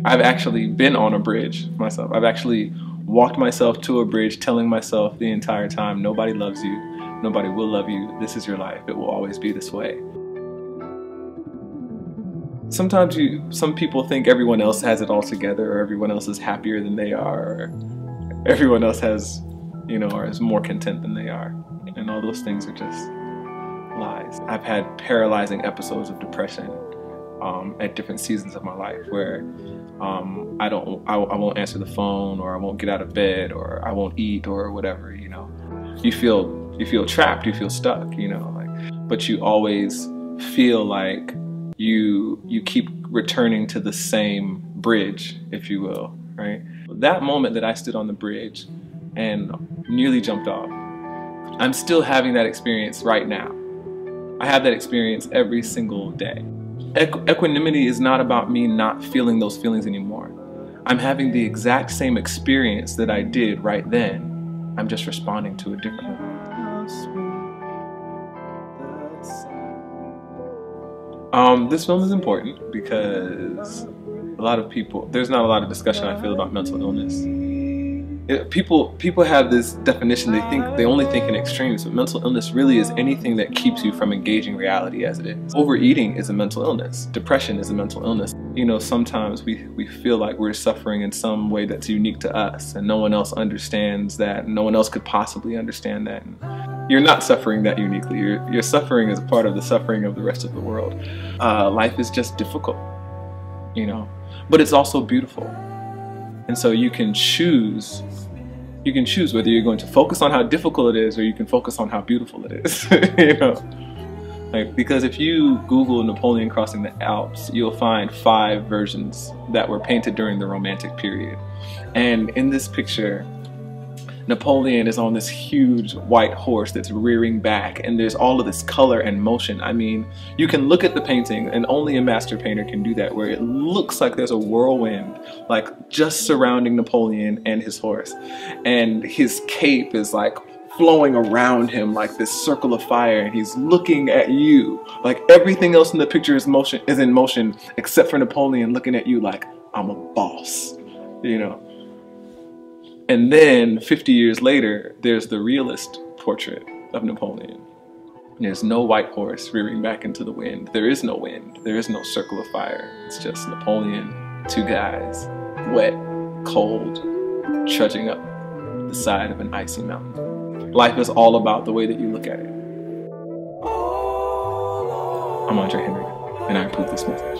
I've actually been on a bridge myself. I've actually walked myself to a bridge telling myself the entire time, nobody loves you, nobody will love you, this is your life, it will always be this way. Sometimes some people think everyone else has it all together, or everyone else is happier than they are, or everyone else has, or is more content than they are. And all those things are just lies. I've had paralyzing episodes of depression at different seasons of my life where I won't answer the phone, or I won't get out of bed, or I won't eat, or whatever, You feel trapped, you feel stuck, but you always feel like you keep returning to the same bridge, if you will, right? That moment that I stood on the bridge and nearly jumped off, I'm still having that experience right now. I have that experience every single day. Equanimity is not about me not feeling those feelings anymore. I'm having the exact same experience that I did right then. I'm just responding to it differently. This film is important because there's not a lot of discussion, I feel, about mental illness. People have this definition, they only think in extremes, but mental illness really is anything that keeps you from engaging reality as it is. Overeating is a mental illness. Depression is a mental illness. Sometimes we feel like we're suffering in some way that's unique to us, and no one else understands that, no one else could possibly understand that. And you're not suffering that uniquely. Your suffering is part of the suffering of the rest of the world. Life is just difficult, but it's also beautiful. And so you can choose whether you're going to focus on how difficult it is, or you can focus on how beautiful it is. Because if you Google Napoleon crossing the Alps, you'll find 5 versions that were painted during the Romantic period. And in this picture, Napoleon is on this huge white horse that's rearing back, and there's all of this color and motion. I mean, you can look at the painting, and only a master painter can do that, where it looks like there's a whirlwind, like just surrounding Napoleon and his horse. And his cape is like flowing around him like this circle of fire, and he's looking at you. Like everything else in the picture is in motion, except for Napoleon looking at you like, I'm a boss, And then 50 years later, there's the realist portrait of Napoleon. There's no white horse rearing back into the wind. There is no wind. There is no circle of fire. It's just Napoleon, 2 guys, wet, cold, trudging up the side of an icy mountain. Life is all about the way that you look at it. I'm Andre Henry, and I approve this message.